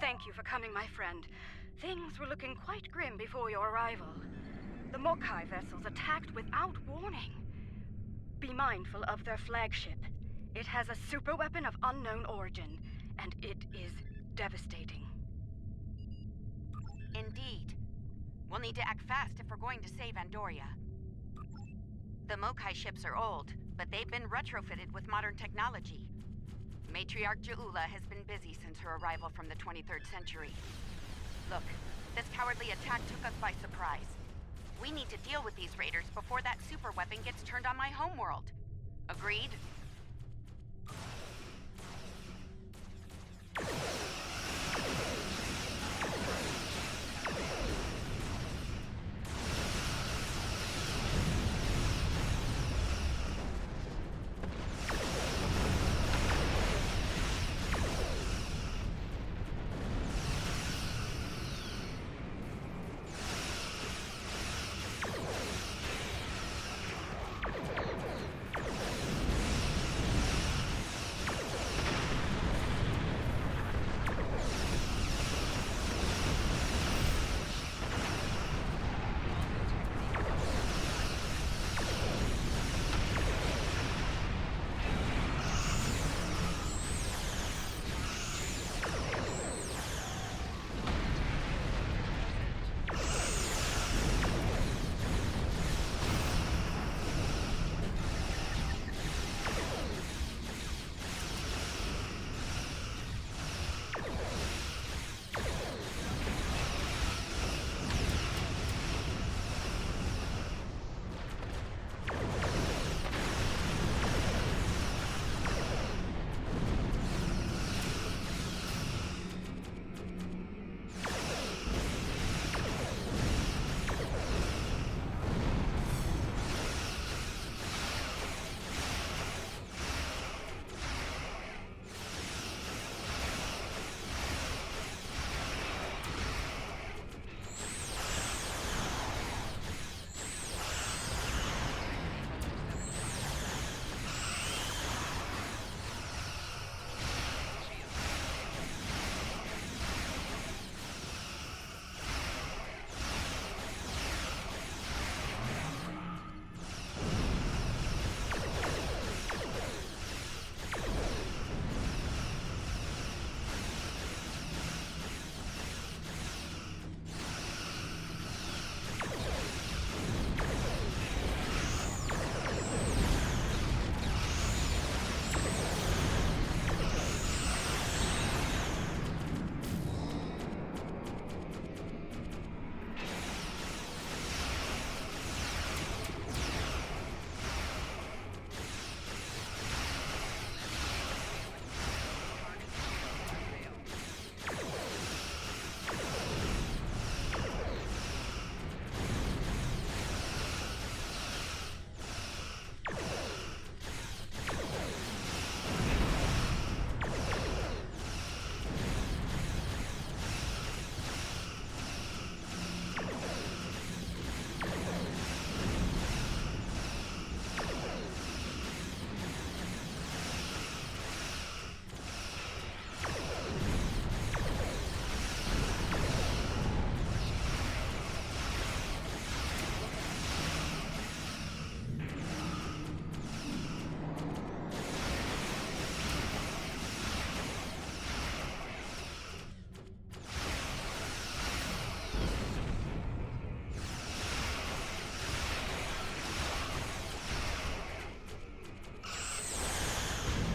Thank you for coming, my friend. Things were looking quite grim before your arrival. The Mokai vessels attacked without warning. Be mindful of their flagship. It has a superweapon of unknown origin, and it is devastating. Indeed. We'll need to act fast if we're going to save Andoria. The Mokai ships are old, but they've been retrofitted with modern technology. Matriarch Ja'ula has been busy since her arrival from the 23rd century. Look, this cowardly attack took us by surprise. We need to deal with these raiders before that superweapon gets turned on my homeworld. Agreed?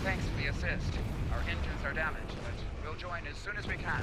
Thanks for the assist. Our engines are damaged, but we'll join as soon as we can.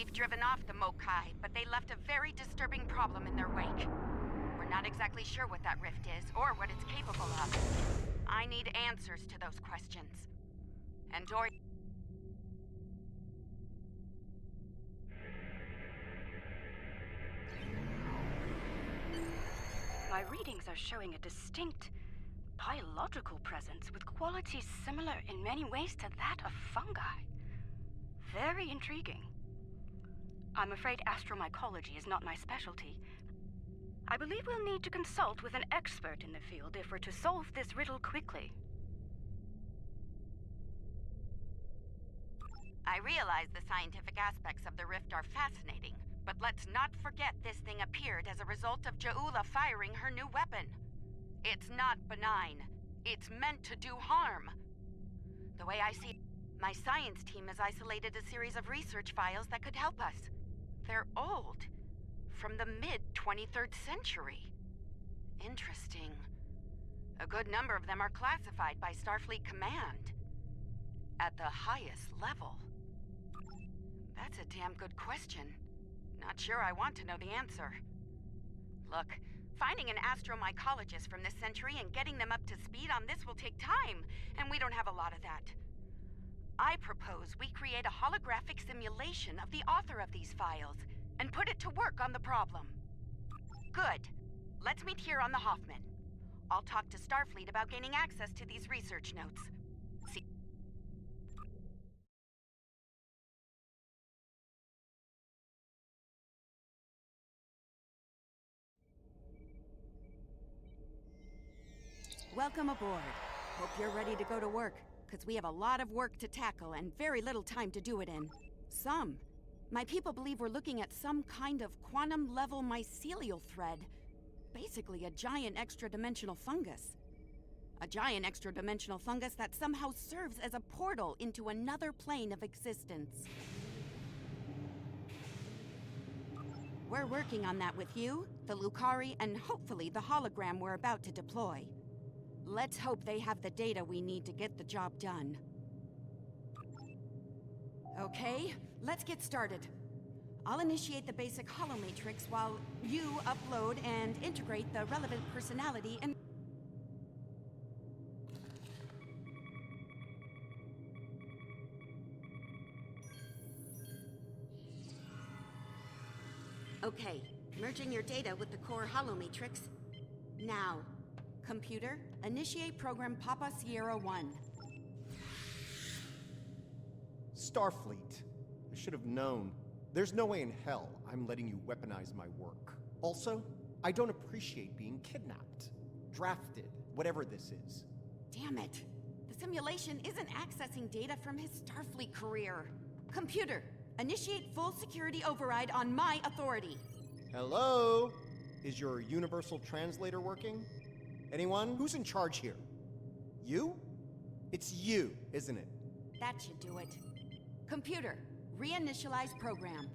We've driven off the Mokai, but they left a very disturbing problem in their wake. We're not exactly sure what that rift is, or what it's capable of. I need answers to those questions. Andoria... My readings are showing a distinct biological presence with qualities similar in many ways to that of fungi. Very intriguing. I'm afraid astromycology is not my specialty. I believe we'll need to consult with an expert in the field if we're to solve this riddle quickly. I realize the scientific aspects of the rift are fascinating, but let's not forget this thing appeared as a result of Ja'ula firing her new weapon. It's not benign. It's meant to do harm. The way I see it, my science team has isolated a series of research files that could help us. They're old. From the mid-23rd century. Interesting. A good number of them are classified by Starfleet Command. At the highest level. That's a damn good question. Not sure I want to know the answer. Look, finding an astromycologist from this century and getting them up to speed on this will take time, and we don't have a lot of that. I propose we create a holographic simulation of the author of these files, and put it to work on the problem. Good. Let's meet here on the Hoffman. I'll talk to Starfleet about gaining access to these research notes. See. Welcome aboard. Hope you're ready to go to work, because we have a lot of work to tackle and very little time to do it in. My people believe we're looking at some kind of quantum-level mycelial thread. Basically a giant extra-dimensional fungus. A giant extra-dimensional fungus that somehow serves as a portal into another plane of existence. We're working on that with you, the Lukari, and hopefully the hologram we're about to deploy. Let's hope they have the data we need to get the job done. Okay, let's get started. I'll initiate the basic holomatrix while you upload and integrate the relevant personality and... Okay, merging your data with the core holomatrix. Now, computer, initiate program Papa Sierra 1. Starfleet. I should have known. There's no way in hell I'm letting you weaponize my work. Also, I don't appreciate being kidnapped, drafted, whatever this is. Damn it. The simulation isn't accessing data from his Starfleet career. Computer, initiate full security override on my authority. Hello? Is your universal translator working? Anyone? Who's in charge here? You? It's you, isn't it? That should do it. Computer, reinitialize program.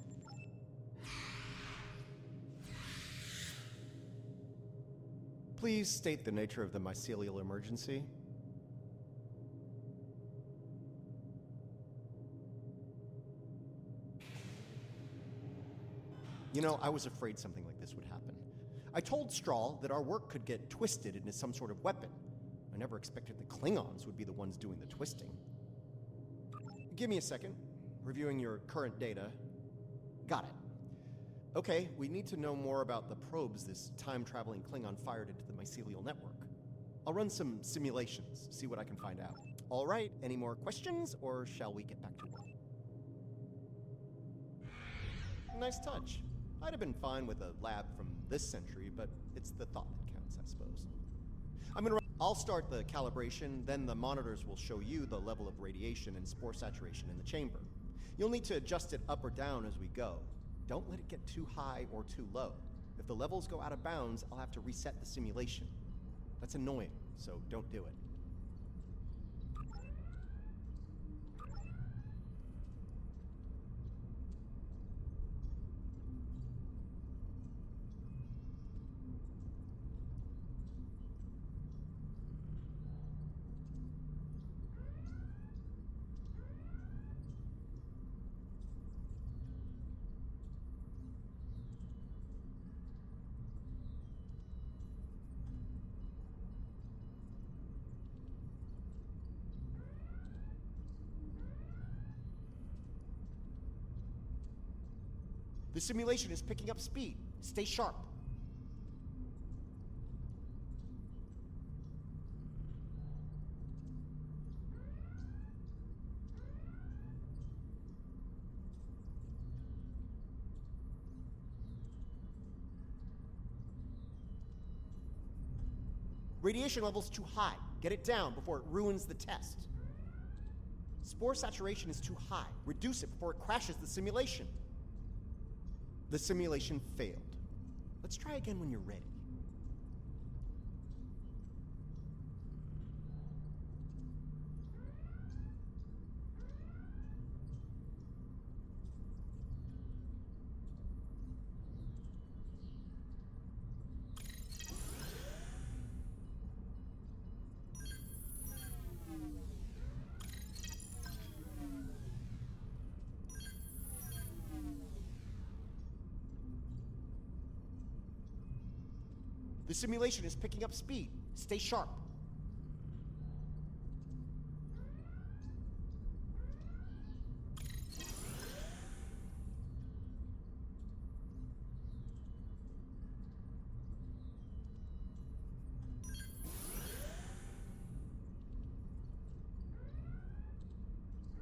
Please state the nature of the mycelial emergency. You know, I was afraid something like this would happen. I told Strahl that our work could get twisted into some sort of weapon. I never expected the Klingons would be the ones doing the twisting. Give me a second. Reviewing your current data. Got it. Okay, we need to know more about the probes this time-traveling Klingon fired into the mycelial network. I'll run some simulations, see what I can find out. All right, any more questions, or shall we get back to work? Nice touch. I'd have been fine with a lab from this century, but it's the thought that counts, I suppose. I'll start the calibration, then the monitors will show you the level of radiation and spore saturation in the chamber. You'll need to adjust it up or down as we go. Don't let it get too high or too low. If the levels go out of bounds, I'll have to reset the simulation. That's annoying, so don't do it. The simulation is picking up speed. Stay sharp. Radiation level's too high. Get it down before it ruins the test. Spore saturation is too high. Reduce it before it crashes the simulation. The simulation failed. Let's try again when you're ready. The simulation is picking up speed. Stay sharp.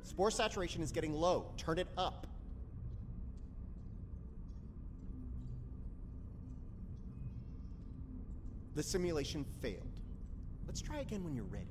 Spore saturation is getting low. Turn it up. The simulation failed. Let's try again when you're ready.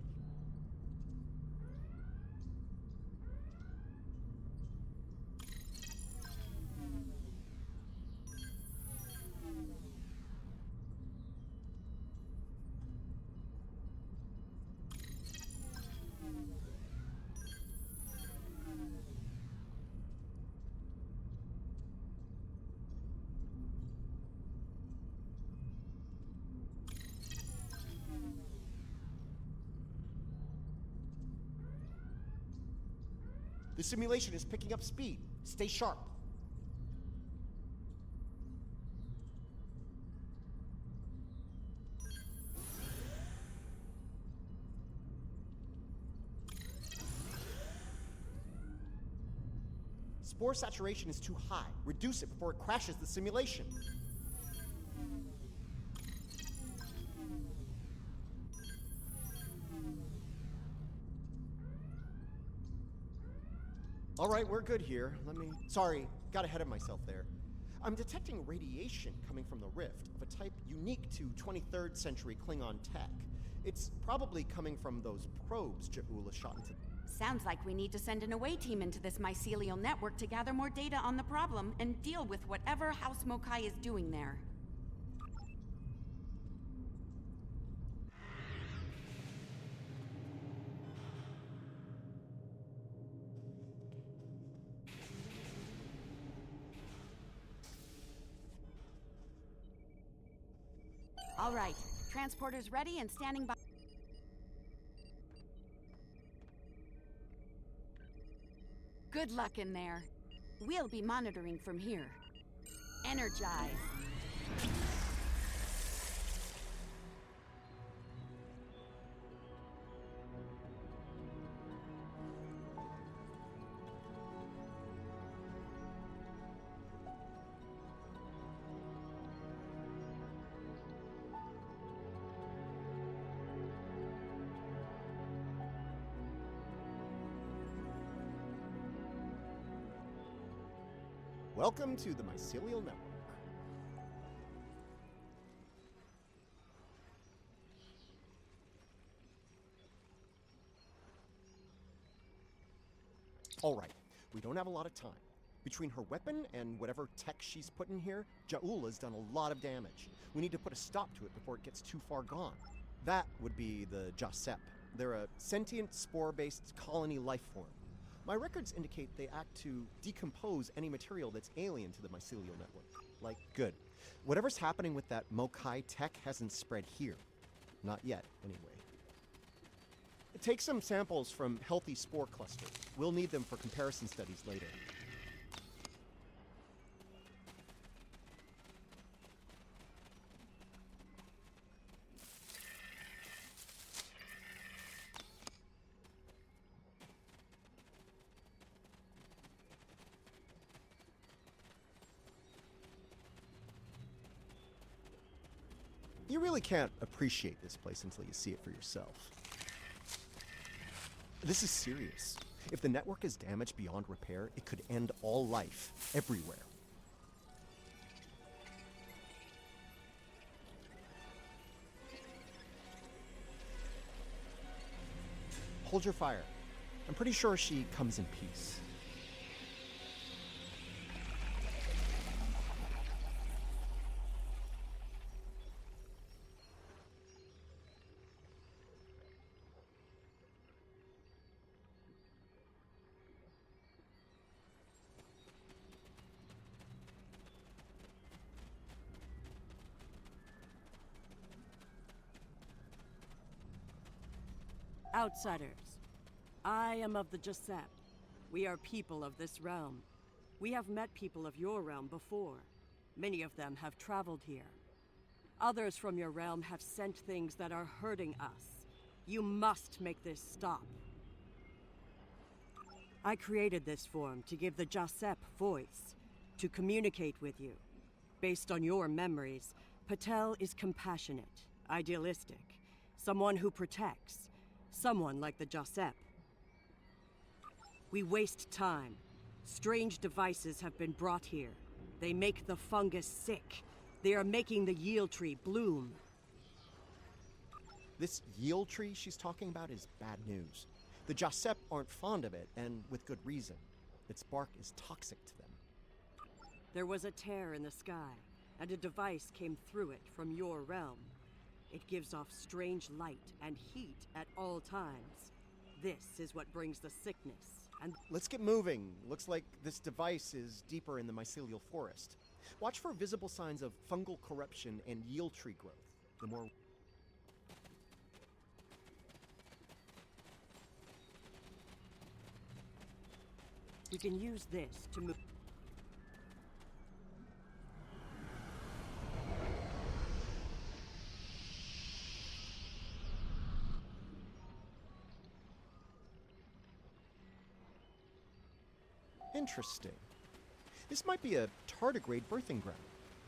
The simulation is picking up speed. Stay sharp. Spore saturation is too high. Reduce it before it crashes the simulation. All right, we're good here. Sorry, got ahead of myself there. I'm detecting radiation coming from the rift of a type unique to 23rd century Klingon tech. It's probably coming from those probes Ja'ula shot into. Sounds like we need to send an away team into this mycelial network to gather more data on the problem and deal with whatever House Mokai is doing there. All right, transporter's ready and standing by. Good luck in there. We'll be monitoring from here. Energize. Welcome to the Mycelial Network. All right, we don't have a lot of time. Between her weapon and whatever tech she's put in here, Ja'ula's done a lot of damage. We need to put a stop to it before it gets too far gone. That would be the Jasep. They're a sentient, spore-based colony life form. My records indicate they act to decompose any material that's alien to the mycelial network. Like, good. Whatever's happening with that Mokai tech hasn't spread here. Not yet, anyway. Take some samples from healthy spore clusters. We'll need them for comparison studies later. You really can't appreciate this place until you see it for yourself. This is serious. If the network is damaged beyond repair, it could end all life, everywhere. Hold your fire. I'm pretty sure she comes in peace. Outsiders, I am of the Giuseppe. We are people of this realm. We have met people of your realm before. Many of them have traveled here. Others from your realm have sent things that are hurting us. You must make this stop. I created this form to give the Giuseppe voice, to communicate with you. Based on your memories, Patel is compassionate, idealistic, someone who protects. Someone like the Giuseppe. We waste time. Strange devices have been brought here. They make the fungus sick. They are making the yield tree bloom. This yield tree she's talking about is bad news. The Giuseppe aren't fond of it, and with good reason. Its bark is toxic to them. There was a tear in the sky, and a device came through it from your realm. It gives off strange light and heat at all times. This is what brings the sickness, and Let's get moving. Looks like this device is deeper in the mycelial forest. Watch for visible signs of fungal corruption and yield tree growth. The more... we can use this to move. Interesting. This might be a tardigrade birthing ground.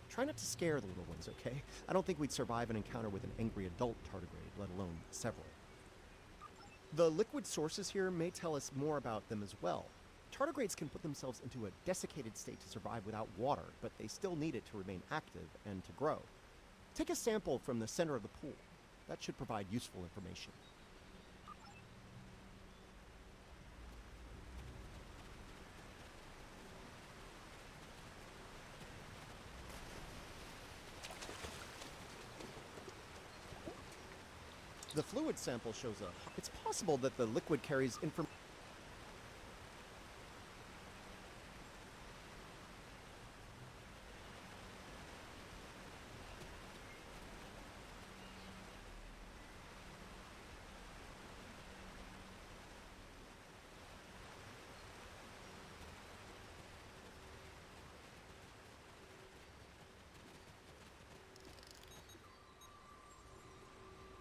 Try not to scare the little ones, okay? I don't think we'd survive an encounter with an angry adult tardigrade, let alone several. The liquid sources here may tell us more about them as well. Tardigrades can put themselves into a desiccated state to survive without water, but they still need it to remain active and to grow. Take a sample from the center of the pool. That should provide useful information. The fluid sample shows up. It's possible that the liquid carries information.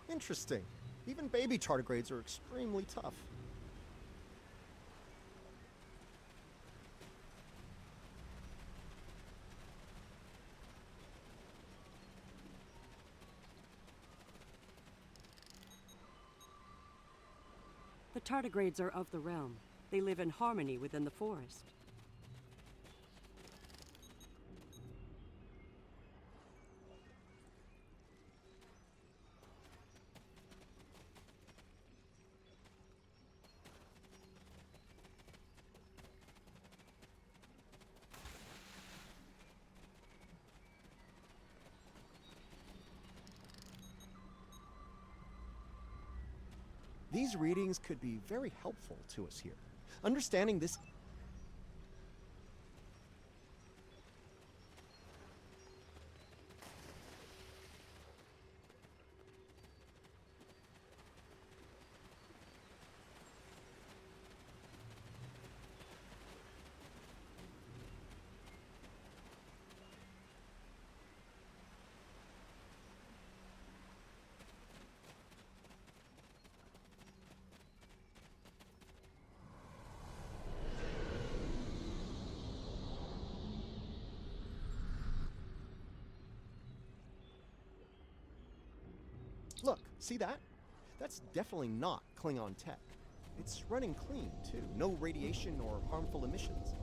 Interesting. Even baby tardigrades are extremely tough. The tardigrades are of the realm. They live in harmony within the forest. These readings could be very helpful to us here. Understanding this... Look, see that? That's definitely not Klingon tech. It's running clean, too. No radiation or harmful emissions.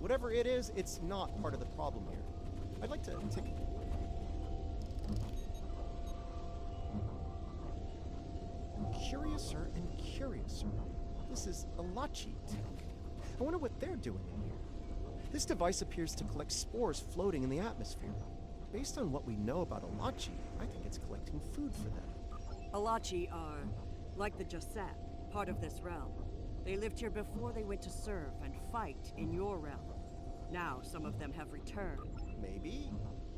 Whatever it is, it's not part of the problem here. I'd like to take... Curiouser and curiouser. This is Alachi tech. I wonder what they're doing in here. This device appears to collect spores floating in the atmosphere. Based on what we know about Alachi, I think it's collecting food for them. Alachi are, like the Jasap, part of this realm. They lived here before they went to serve and fight in your realm. Now some of them have returned. Maybe?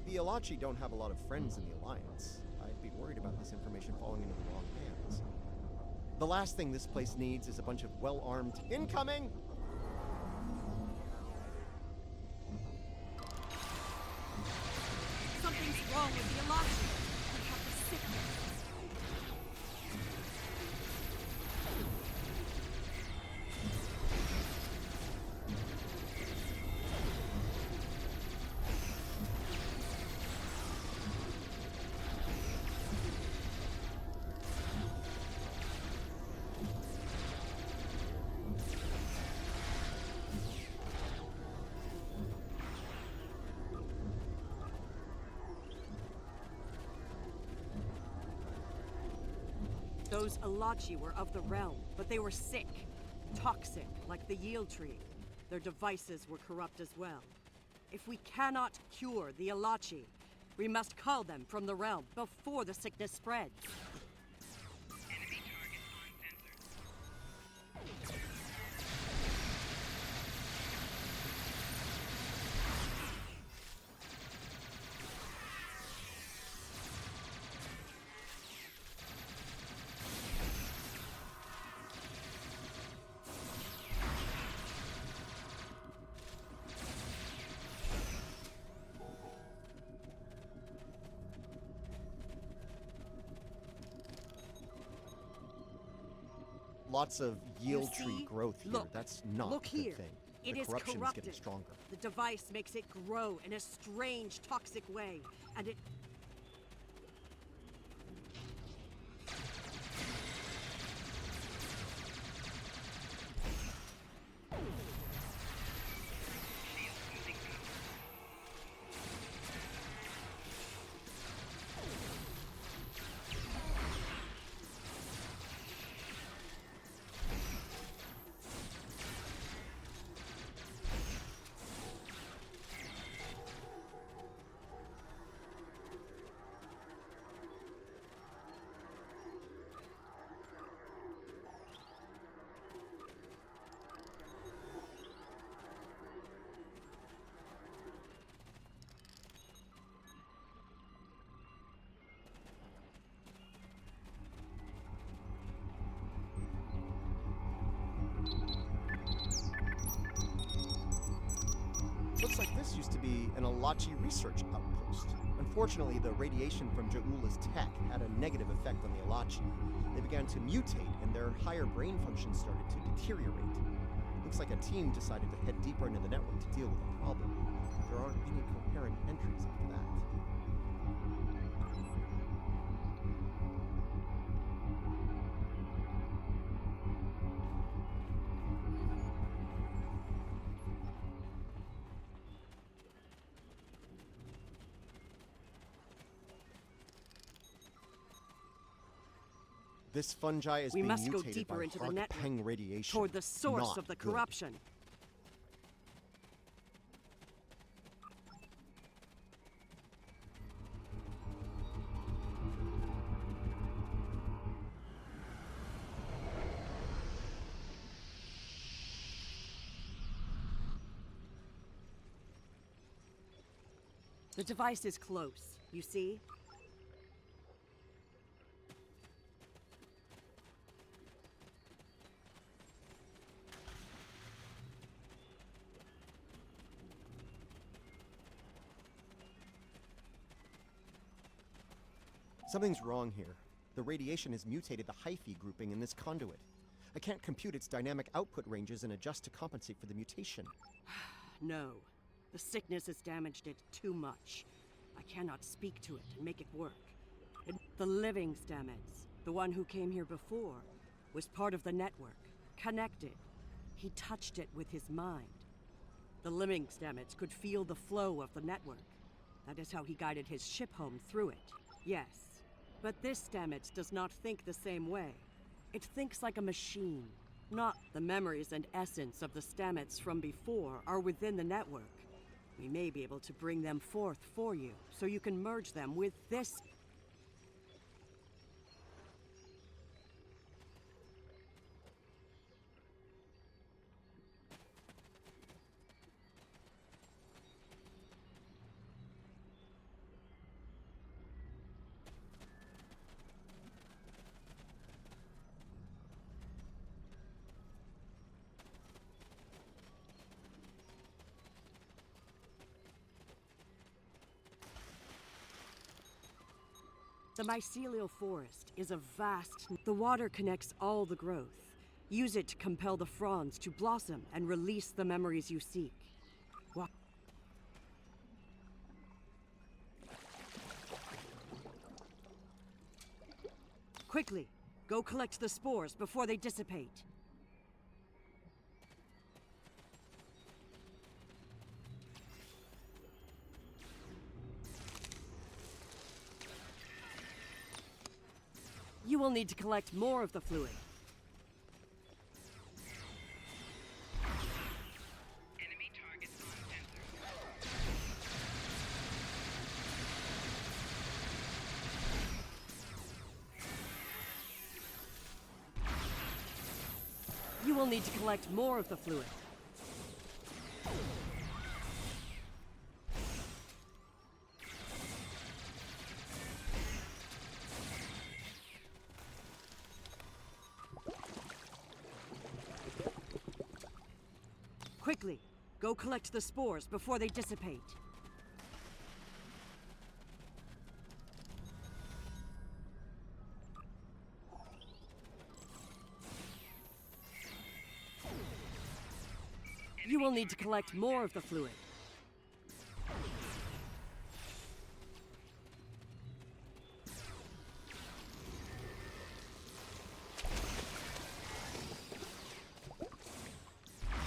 The Alachi don't have a lot of friends in the Alliance. I'd be worried about this information falling into the wrong hands. The last thing this place needs is a bunch of well-armed... Incoming! Something's wrong with the Alachi. We have the sickness. Those Alachi were of the realm, but they were sick. Toxic, like the yield tree. Their devices were corrupt as well. If we cannot cure the Alachi, we must cull them from the realm before the sickness spreads. Lots of yield You tree see? growth here. Look, That's not look a good here. thing. It The is corruption's corrupted. getting stronger. The device makes it grow in a strange, toxic way, and it... Looks like this used to be an Alachi research outpost. Unfortunately, the radiation from Ja'ula's tech had a negative effect on the Alachi. They began to mutate, and their higher brain function started to deteriorate. Looks like a team decided to head deeper into the network to deal with the problem. There aren't any coherent entries after that. This fungi is We being must go mutated deeper by into the Hark network, Peng radiation. toward the source Not of the good. corruption. The device is close, you see? Something's wrong here. The radiation has mutated the hyphae grouping in this conduit. I can't compute its dynamic output ranges and adjust to compensate for the mutation. No. The sickness has damaged it too much. I cannot speak to it and make it work. The living Stamets, the one who came here before, was part of the network, connected. He touched it with his mind. The living Stamets could feel the flow of the network. That is how he guided his ship home through it. Yes, but this Stamets does not think the same way. It thinks like a machine. Not the memories and essence of the Stamets from before are within the network. We may be able to bring them forth for you, so you can merge them with this. The mycelial forest is a vast... The water connects all the growth. Use it to compel the fronds to blossom and release the memories you seek. Quickly, go collect the spores before they dissipate. You will need to collect more of the fluid. Enemy targets on sensor. You will need to collect more of the fluid. Quickly, go collect the spores before they dissipate. You will need to collect more of the fluid.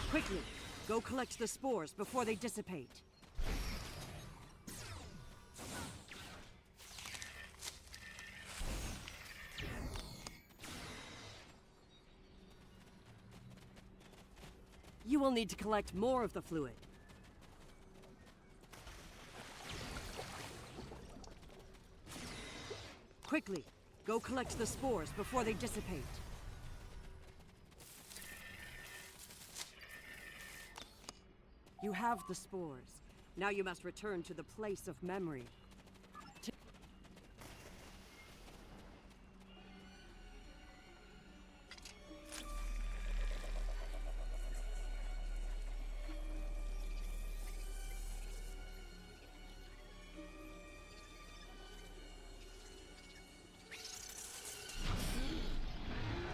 Quickly, go collect the spores before they dissipate. You will need to collect more of the fluid. Quickly, go collect the spores before they dissipate. You have the spores. Now you must return to the place of memory.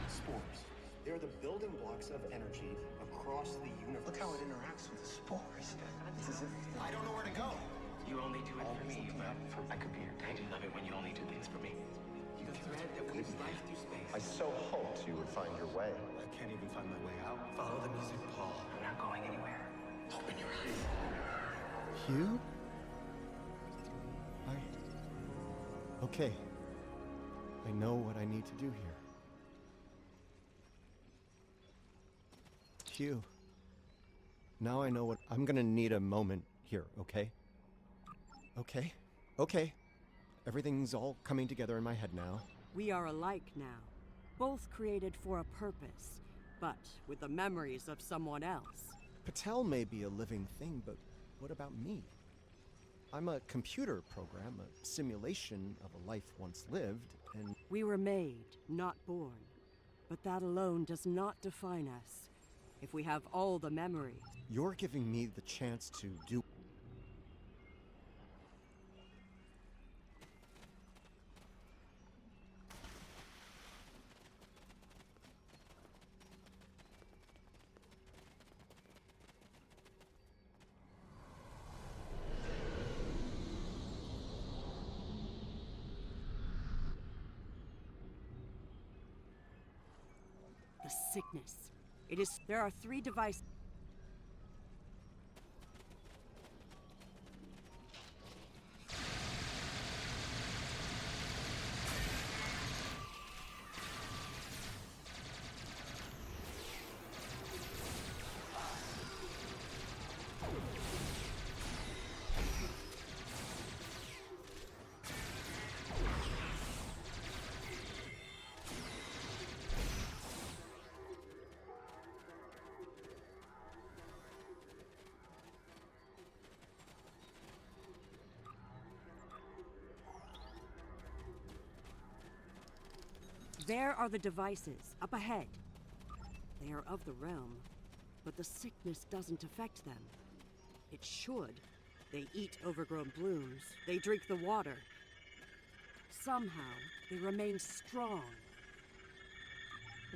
Spores. They are the building blocks of energy across the universe. Look how it interacts with the spores. It's as if I don't know where to go. you only do it for me, but I could be your I do love it when you only do things for me. The thread that weaves life through space. I so hoped you would find your way. I can't even find my way out. Follow the music, Paul. I'm not going anywhere. Open your eyes. Hugh? Okay. I know what I need to do here. Hugh. Now I know what... I'm gonna need a moment here, okay? Okay. Everything's all coming together in my head now. We are alike now, both created for a purpose, but with the memories of someone else. Patel may be a living thing, but what about me? I'm a computer program, a simulation of a life once lived, and... We were made, not born. But that alone does not define us. If we have all the memories... You're giving me the chance to do... the sickness. It is. There are 3 devices. There are the devices, up ahead. They are of the realm, but the sickness doesn't affect them. It should. They eat overgrown blooms, they drink the water. Somehow, they remain strong.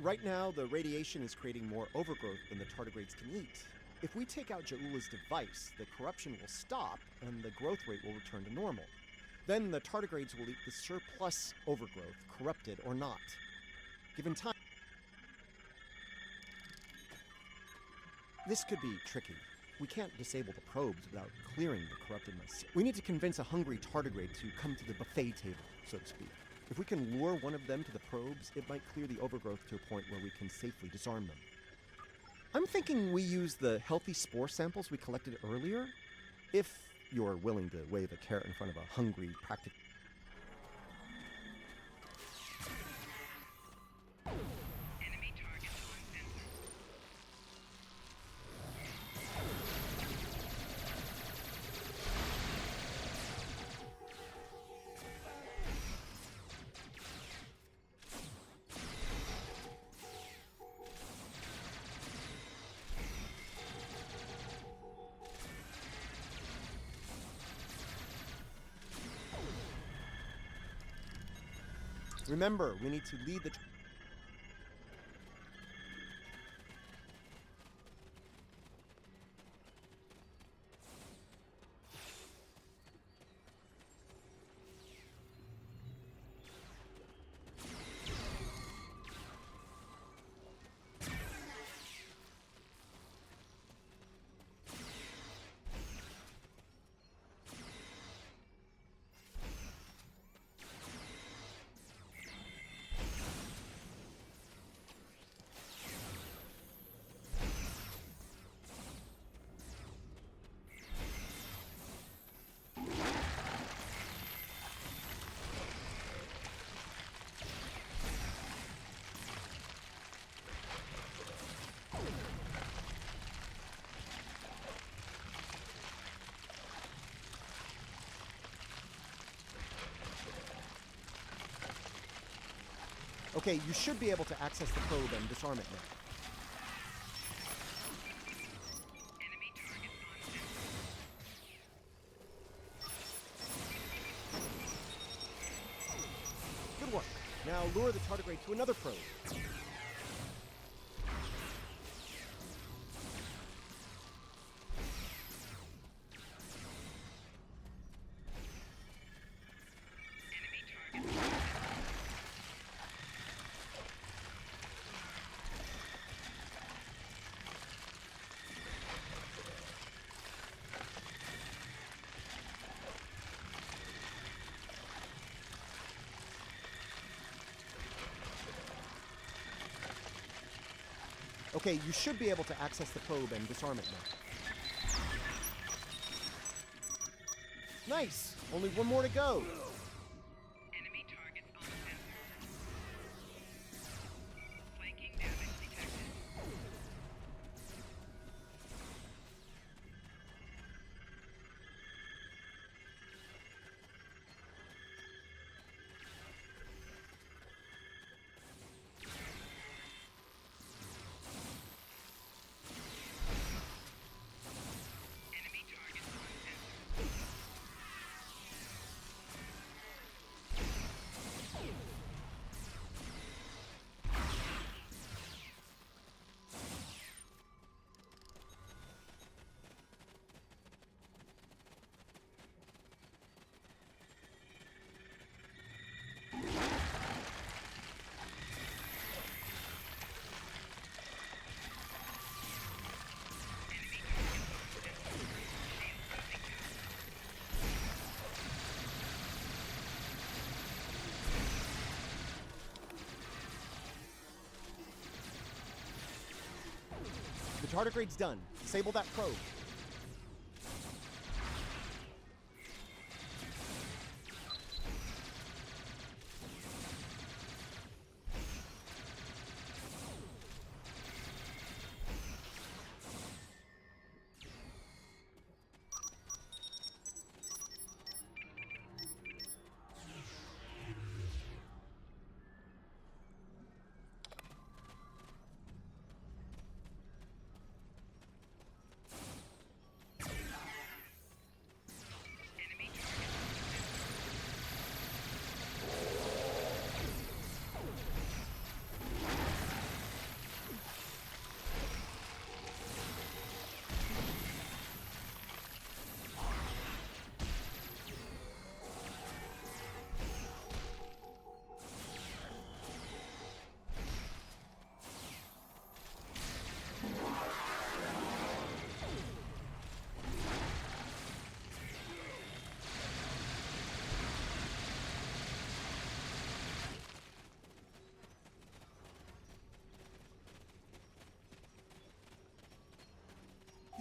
Right now, the radiation is creating more overgrowth than the tardigrades can eat. If we take out Ja'ula's device, the corruption will stop and the growth rate will return to normal. Then the tardigrades will eat the surplus overgrowth, corrupted or not. Given time... This could be tricky. We can't disable the probes without clearing the corrupted mycelium. We need to convince a hungry tardigrade to come to the buffet table, so to speak. If we can lure one of them to the probes, it might clear the overgrowth to a point where we can safely disarm them. I'm thinking we use the healthy spore samples we collected earlier, if you're willing to wave a carrot in front of a hungry practical... Remember, we need to lead the... Okay, you should be able to access the probe and disarm it now. Good work. Now lure the tardigrade to another probe. Okay, you should be able to access the probe and disarm it now. Nice! Only one more to go! Enemy targets on sensor. Flanking damage detected. Enemy targets on sensor. Tardigrade's done. Disable that probe. Enemy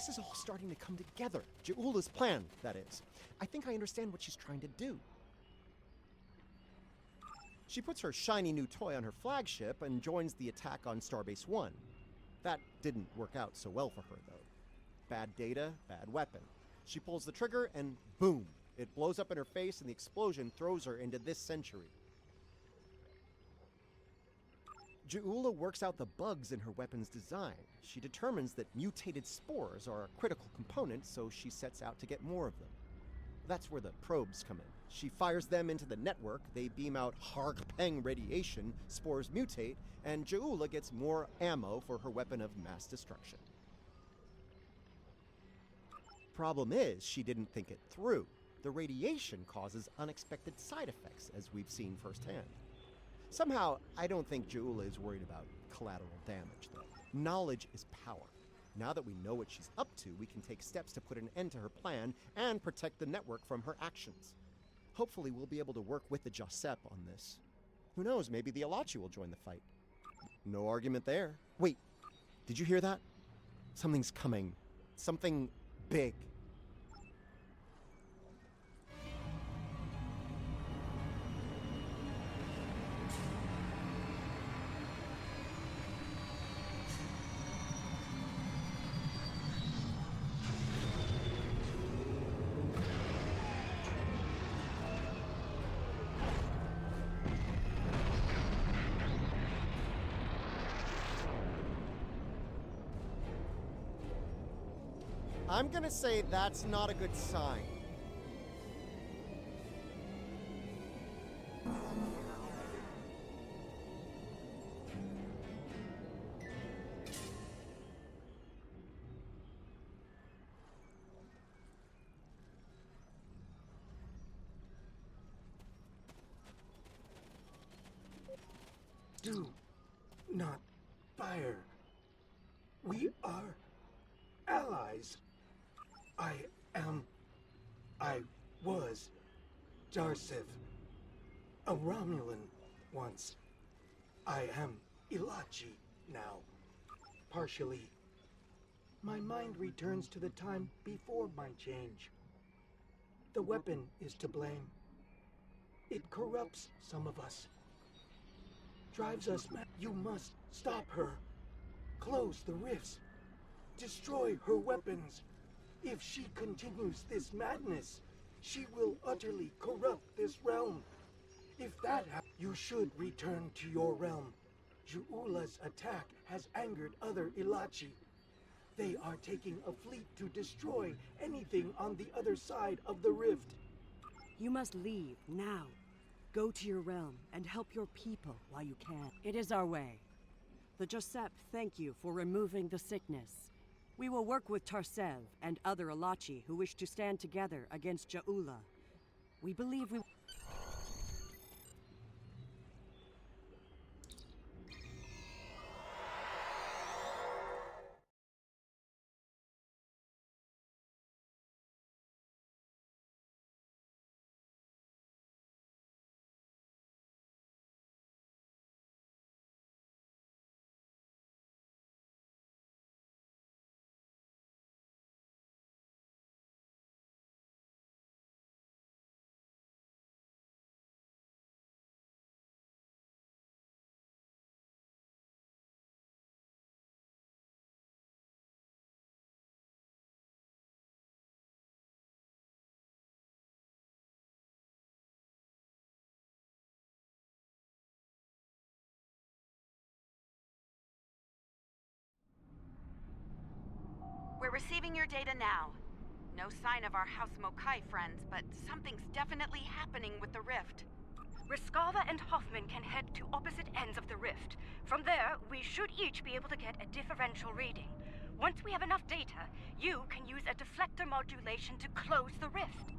This is all starting to come together. Ja'ula's plan, that is. I think I understand what she's trying to do. She puts her shiny new toy on her flagship and joins the attack on Starbase 1. That didn't work out so well for her, though. Bad data, bad weapon. She pulls the trigger and boom! It blows up in her face and the explosion throws her into this century. Ja'ula works out the bugs in her weapon's design. She determines that mutated spores are a critical component, so she sets out to get more of them. That's where the probes come in. She fires them into the network, they beam out Harg-Peng radiation, spores mutate, and Ja'ula gets more ammo for her weapon of mass destruction. Problem is, she didn't think it through. The radiation causes unexpected side effects, as we've seen firsthand. Somehow, I don't think Ja'ula is worried about collateral damage, though. Knowledge is power. Now that we know what she's up to, we can take steps to put an end to her plan and protect the network from her actions. Hopefully, we'll be able to work with the Josep on this. Who knows, maybe the Alachi will join the fight. No argument there. Wait, did you hear that? Something's coming. Something big. I'm gonna say that's not a good sign. Do not fire. We are allies. I was Darsev, a Romulan once. I am Ilachi now, partially. My mind returns to the time before my change. The weapon is to blame. It corrupts some of us. Drives us mad. You must stop her. Close the rifts. Destroy her weapons. If she continues this madness, she will utterly corrupt this realm. If that happens, you should return to your realm. Ja'ula's attack has angered other Ilachi. They are taking a fleet to destroy anything on the other side of the rift. You must leave now. Go to your realm and help your people while you can. It is our way. The Josep thank you for removing the sickness. We will work with Tarsev and other Alachi who wish to stand together against Ja'ula. We believe we... We're receiving your data now. No sign of our House Mokai friends, but something's definitely happening with the rift. Riskava and Hoffman can head to opposite ends of the rift. From there, we should each be able to get a differential reading. Once we have enough data, you can use a deflector modulation to close the rift.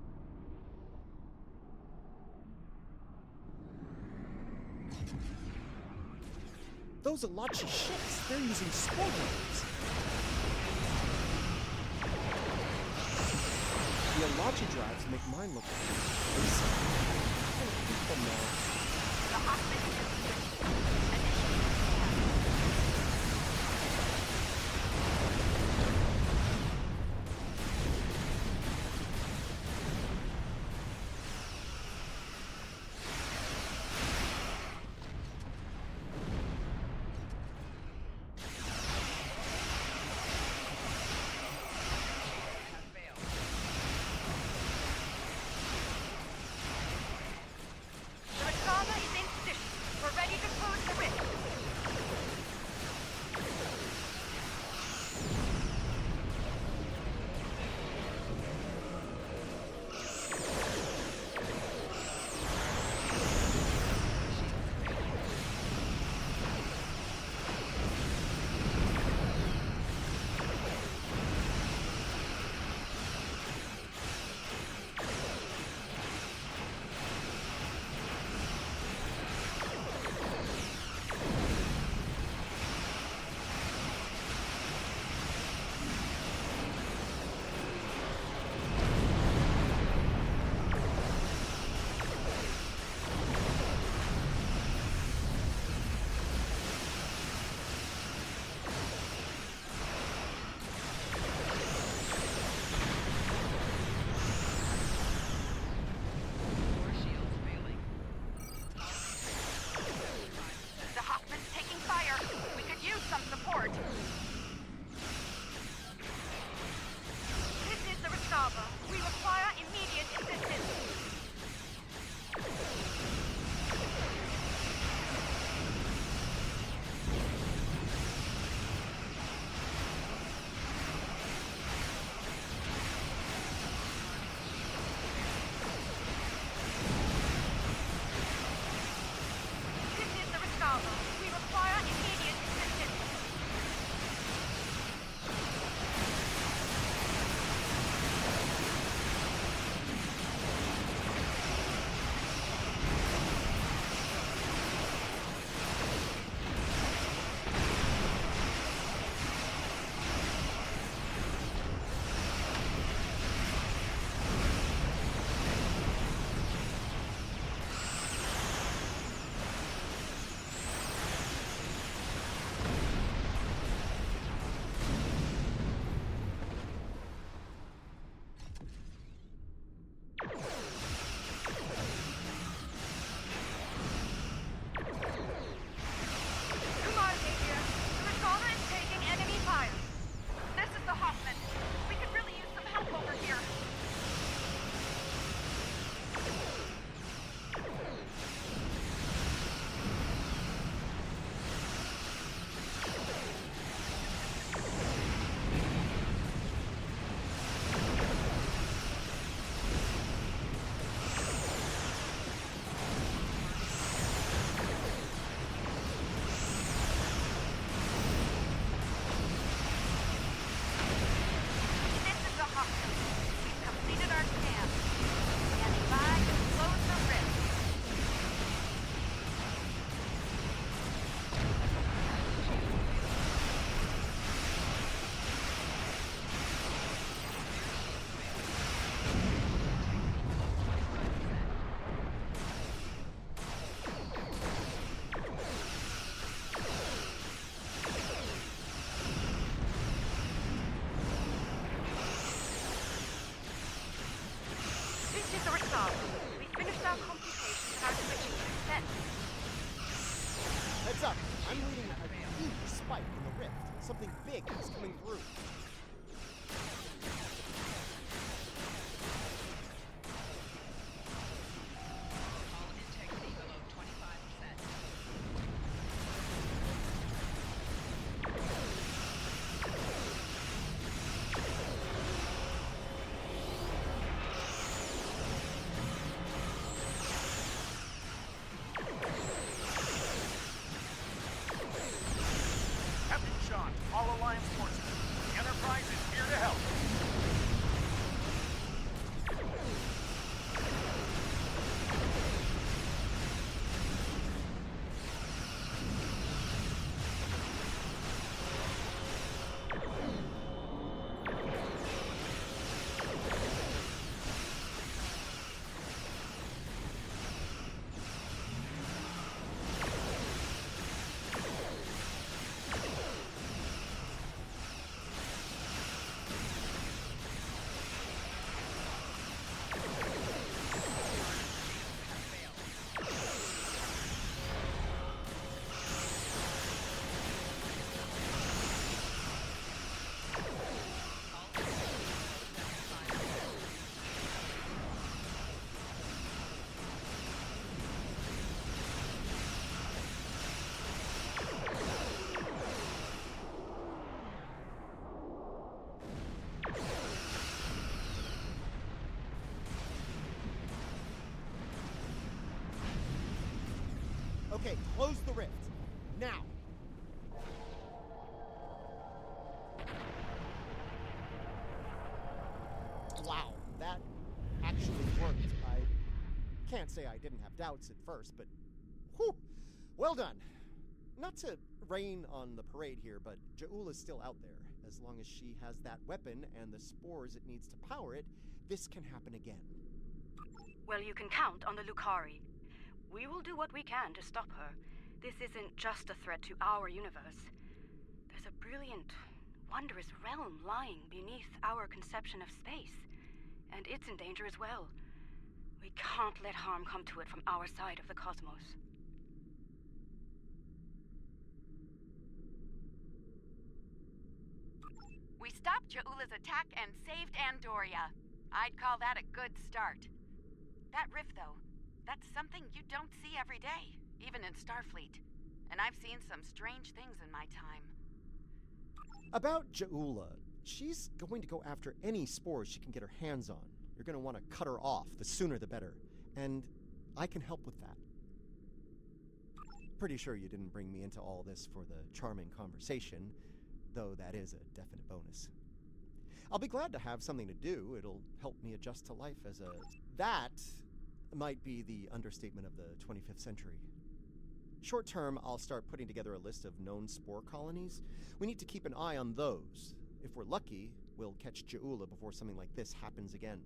Those Elachi ships, they're using spoilers. The Elachi drives make mine look basic. I can't keep them now. The Hoffman Heads up! I'm reading a huge spike in the rift. Something big is coming through. Okay, close the rift. Now. Wow, that actually worked. I can't say I didn't have doubts at first, but whew, well done. Not to rain on the parade here, but Ja'ula's still out there. As long as she has that weapon and the spores it needs to power it, this can happen again. Well, you can count on the Lukari. We will do what we can to stop her. This isn't just a threat to our universe. There's a brilliant, wondrous realm lying beneath our conception of space. And it's in danger as well. We can't let harm come to it from our side of the cosmos. We stopped Ja'ula's attack and saved Andoria. I'd call that a good start. That rift, though, that's something you don't see every day, even in Starfleet. And I've seen some strange things in my time. About Ja'ula, she's going to go after any spores she can get her hands on. You're going to want to cut her off, the sooner the better. And I can help with that. Pretty sure you didn't bring me into all this for the charming conversation, though that is a definite bonus. I'll be glad to have something to do. It'll help me adjust to life as a... That might be the understatement of the 25th century. Short term, I'll start putting together a list of known spore colonies. We need to keep an eye on those. If we're lucky, we'll catch Ja'ula before something like this happens again.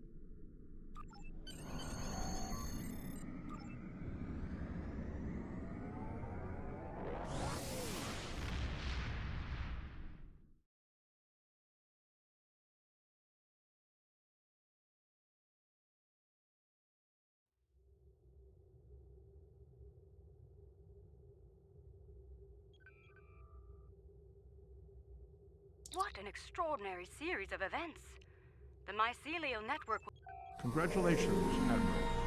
What an extraordinary series of events. The mycelial network... Congratulations, Admiral.